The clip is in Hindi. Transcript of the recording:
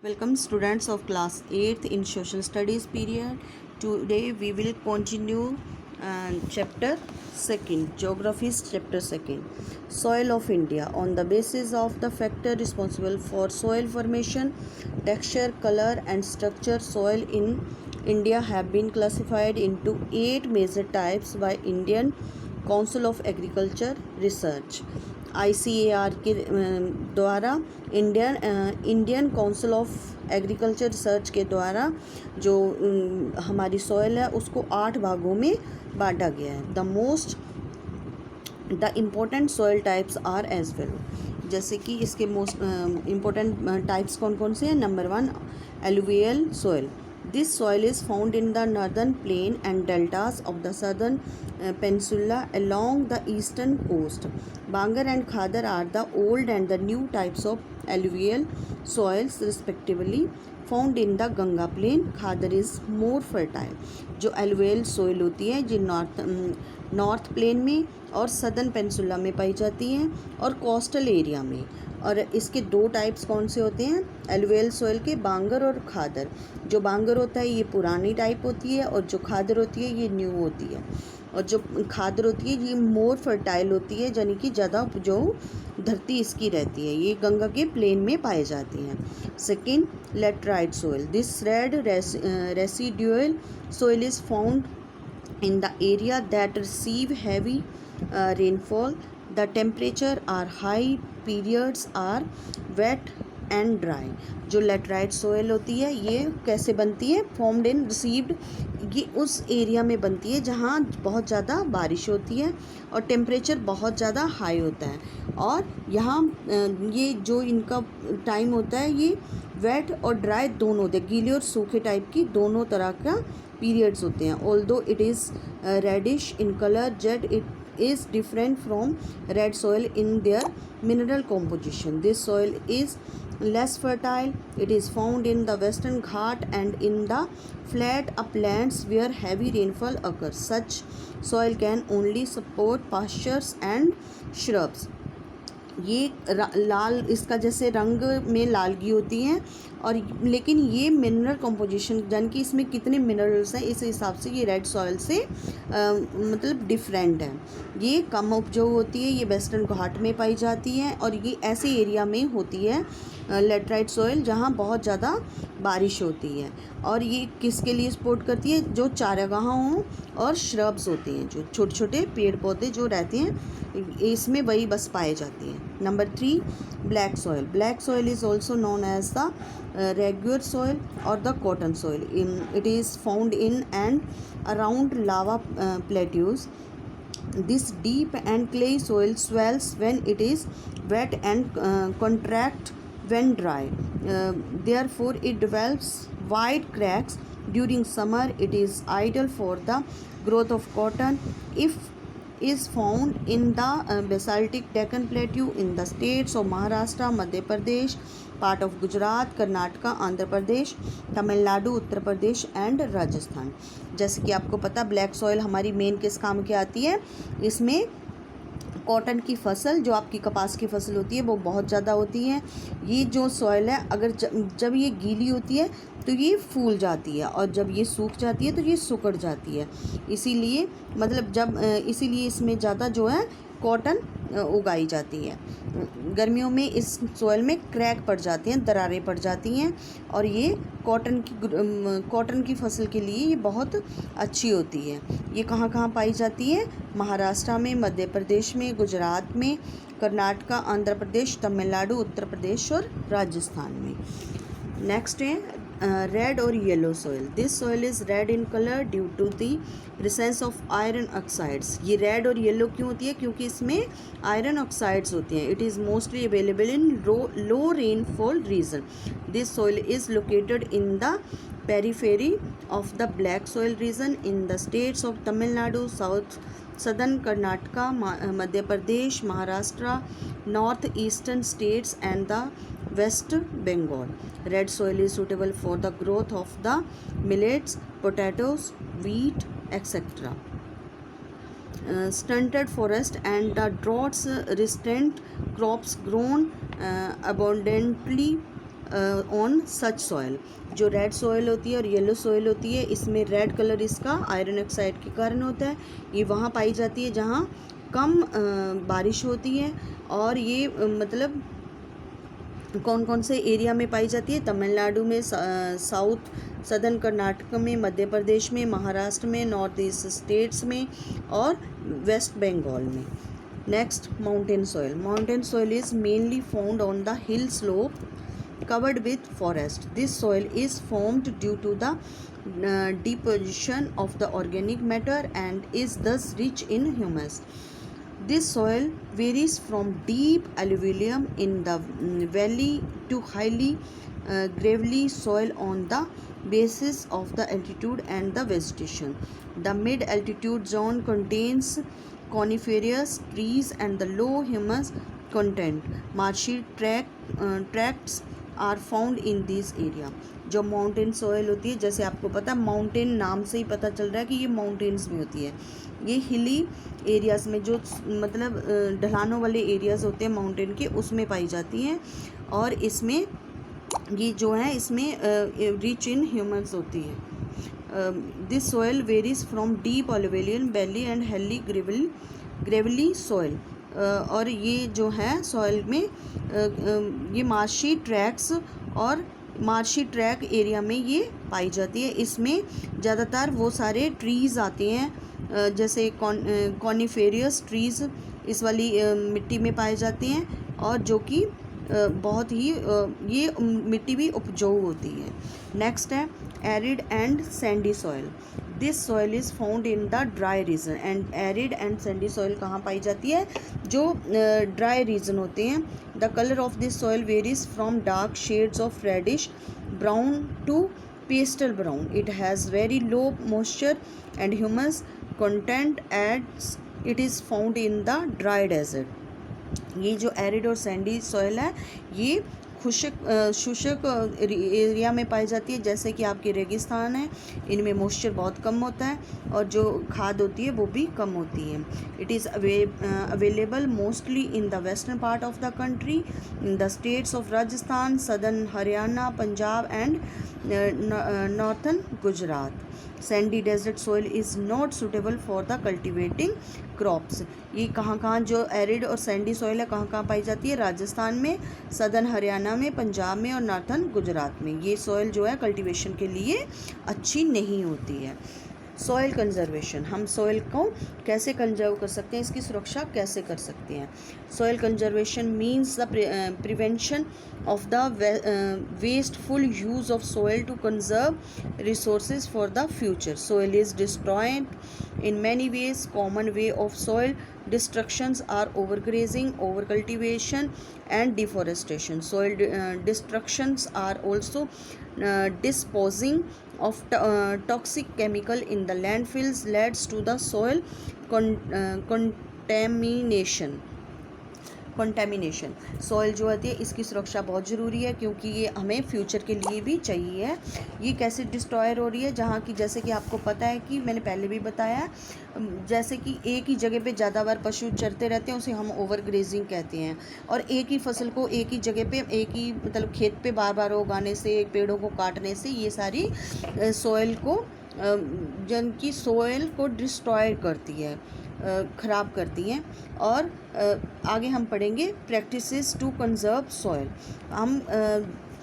Welcome students of class 8th in social studies period. Today we will continue chapter 2nd, geography chapter 2nd, soil of India on the basis of the factor responsible for soil formation, texture, color and structure. Soil in India have been classified into 8 major types by Indian Council of Agriculture Research ICAR के द्वारा Indian council of agriculture research के द्वारा जो हमारी सॉइल है उसको 8 भागों में बांटा गया है. The important soil types are as well. जैसे कि इसके मोस्ट इम्पोर्टेंट टाइप्स कौन कौन से हैं. Number 1 alluvial soil. This soil is found in the northern plain and deltas of the southern peninsula along the eastern coast. Bangar and Khadar are the old and the new types of alluvial soils respectively found in the Ganga plain. Khadar is more fertile. जो alluvial soil होती है जी नॉर्थ प्लेन में और सदर्न पेनिनसुला में पाई जाती हैं और कोस्टल एरिया में. और इसके 2 टाइप्स कौन से होते हैं एलुवियल सोइल के, बांगर और खादर. जो बांगर होता है ये पुरानी टाइप होती है और जो खादर होती है ये न्यू होती है. और जो खादर होती है ये मोर फर्टाइल होती है, यानी कि ज़्यादा उपजाऊ धरती इसकी रहती है. ये गंगा के प्लेन में पाए जाती हैं. Second laterite soil. This red residual soil is found in the area that receive heavy rainfall. The temperature are high, periods are wet and dry. जो लेटराइट सोयल होती है ये कैसे बनती है, फॉर्म्ड इन रिसीव्ड. ये उस एरिया में बनती है जहाँ बहुत ज़्यादा बारिश होती है और टेम्परेचर बहुत ज़्यादा हाई होता है. और यहाँ ये जो इनका टाइम होता है ये वेट और ड्राई दोनों होते हैं, गीले और सूखे टाइप की दोनों तरह का पीरियड्स होते हैं. Although it is reddish in colour, yet it is different from red soil in their mineral composition. This soil is less fertile. It is found in the western Ghat and in the flat uplands where heavy rainfall occurs. Such soil can only support pastures and shrubs. ये लाल, इसका जैसे रंग में लालगी होती हैं और लेकिन ये मिनरल कंपोजिशन यानी कि इसमें कितने मिनरल्स हैं इस हिसाब से ये रेड सॉइल से मतलब डिफरेंट है. ये कम उपजाऊ होती है, ये वेस्टर्न घाट में पाई जाती है और ये ऐसे एरिया में होती है लेटराइट सॉइल जहाँ बहुत ज़्यादा बारिश होती है. और ये किसके लिए सपोर्ट करती है, जो चारागाह हों और श्रब्स होते हैं, जो छोटे छोटे पेड़ पौधे जो रहते हैं इसमें वही बस पाए जाती हैं. Number 3 black soil. Black soil is also known as the regular soil और the cotton soil. It is found in and around lava plateaus. This deep and clay soil swells when it is wet and contract when dry. Therefore, it develops wide cracks during summer. It is ideal for the growth of cotton. If is found in the basaltic Deccan Plateau in the states of Maharashtra, Madhya Pradesh, part of Gujarat, Karnataka, Andhra Pradesh, Tamil Nadu, Uttar Pradesh and Rajasthan. जैसे कि आपको पता ब्लैक सॉइल हमारी मेन किस काम की आती है, इसमें कॉटन की फसल जो आपकी कपास की फसल होती है वो बहुत ज़्यादा होती है. ये जो सॉइल है अगर जब ये गीली होती है तो ये फूल जाती है और जब ये सूख जाती है तो ये सुकड़ जाती है. इसीलिए इसीलिए इसमें ज़्यादा जो है कॉटन उगाई जाती है. गर्मियों में इस सॉइल में क्रैक पड़ जाते हैं, दरारें पड़ जाती हैं और ये कॉटन की फसल के लिए ये बहुत अच्छी होती है. ये कहाँ कहाँ पाई जाती है, महाराष्ट्र में, मध्य प्रदेश में, गुजरात में, कर्नाटका, आंध्र प्रदेश, तमिलनाडु, उत्तर प्रदेश और राजस्थान में. नेक्स्ट है रेड और yellow soil. This soil is red in colour due to the presence of iron oxides. ये रेड और येलो क्यों होती है, क्योंकि इसमें आयरन ऑक्साइड्स होती हैं. It is mostly available in low rainfall region. This soil is located in the periphery of the black soil region in the states of Tamil Nadu, southern Karnataka, Madhya Pradesh, Maharashtra, northeastern states and the West Bengal. Red soil is suitable for the growth of the millets, potatoes, wheat, etc. Stunted forest and the droughts resistant crops grown abundantly on such soil. जो रेड सॉयल होती है और येलो सॉयल होती है, इसमें रेड कलर इसका आयरन ऑक्साइड के कारण होता है। ये वहाँ पाई जाती है जहाँ कम बारिश होती है। और ये मतलब कौन कौन से एरिया में पाई जाती है? तमिलनाडु में, साउथ सदर्न कर्नाटक में, मध्य प्रदेश में, महाराष्ट्र में, नॉर्थ ईस्ट स्टेट्स में और वेस्ट बंगाल में। Next, mountain soil. Mountain soil is mainly found on the hill slope covered with forest. This soil is formed due to the deposition of the organic matter and is thus rich in humus. This soil varies from deep alluvium in the valley to highly gravelly soil on the basis of the altitude and the vegetation. The mid-altitude zone contains coniferous trees and the low humus content. Marshy tracts are found in this area. जो माउंटेन सॉयल होती है, जैसे आपको पता है माउंटेन नाम से ही पता चल रहा है कि ये माउंटेन्स में होती है। ये हिली एरियाज़ में, जो मतलब ढलानों वाले एरियाज़ होते हैं माउंटेन के, उसमें पाई जाती हैं। और इसमें ये जो है इसमें रिच इन ह्यूमस होती है। This soil varies from deep alluvial valley and hilly gravelly soil. और ये जो है सॉइल में ये मार्शी ट्रैक्स और मार्शी ट्रैक एरिया में ये पाई जाती है। इसमें ज़्यादातर वो सारे ट्रीज़ आते हैं, जैसे कॉनिफेरियस ट्रीज़ इस वाली मिट्टी में पाए जाते हैं, और जो कि बहुत ही ये मिट्टी भी उपजाऊ होती है। नेक्स्ट है arid and sandy soil. This soil is found in the dry region. And arid and sandy soil कहाँ पाई जाती है? जो ड्राई रीजन होते हैं। The colour of this soil varies from dark shades of reddish brown to pastel brown. It has very low moisture and humus content as it is found in the dry desert. ये जो एरिड और सैंडी सॉइल है, ये शुष्क एरिया में पाई जाती है, जैसे कि आपके रेगिस्तान है, इनमें मॉइस्चर बहुत कम होता है और जो खाद होती है वो भी कम होती है। It is available mostly in the western part of the country, in the states of Rajasthan, southern Haryana, Punjab and northern Gujarat. Sandy desert soil is not suitable for the cultivating crops. ये कहाँ जो एरिड और सैंडी सॉइल है कहाँ पाई जाती है? राजस्थान में, सदर्न हरियाणा में, पंजाब में और नॉर्थन गुजरात में। ये सॉइल जो है कल्टीवेशन के लिए अच्छी नहीं होती है। सॉइल कंजर्वेशन, हम सॉइल को कैसे कंजर्व कर सकते हैं, इसकी सुरक्षा कैसे कर सकते हैं? Soil conservation means the prevention of the wasteful use of soil to conserve resources for the future. Soil is destroyed in many ways. Common way of soil destructions are overgrazing, overcultivation and deforestation. Soil destructions are also disposing of toxic chemical in the landfills leads to the soil contamination. Soil जो होती है इसकी सुरक्षा बहुत ज़रूरी है, क्योंकि ये हमें फ्यूचर के लिए भी चाहिए है। ये कैसे डिस्ट्रॉयर हो रही है? जहाँ की, जैसे कि आपको पता है कि मैंने पहले भी बताया, जैसे कि एक ही जगह पे ज़्यादा बार पशु चरते रहते हैं, उसे हम ओवर ग्रेजिंग कहते हैं। और एक ही फसल को एक ही जगह पे, एक ही मतलब खेत पे बार बार उगाने से, पेड़ों को काटने से, ये सारी सॉइल को, जिनकी सॉइल को डिस्ट्रॉय करती है, ख़राब करती हैं। और आगे हम पढ़ेंगे प्रैक्टिसेस टू कंजर्व सॉइल। हम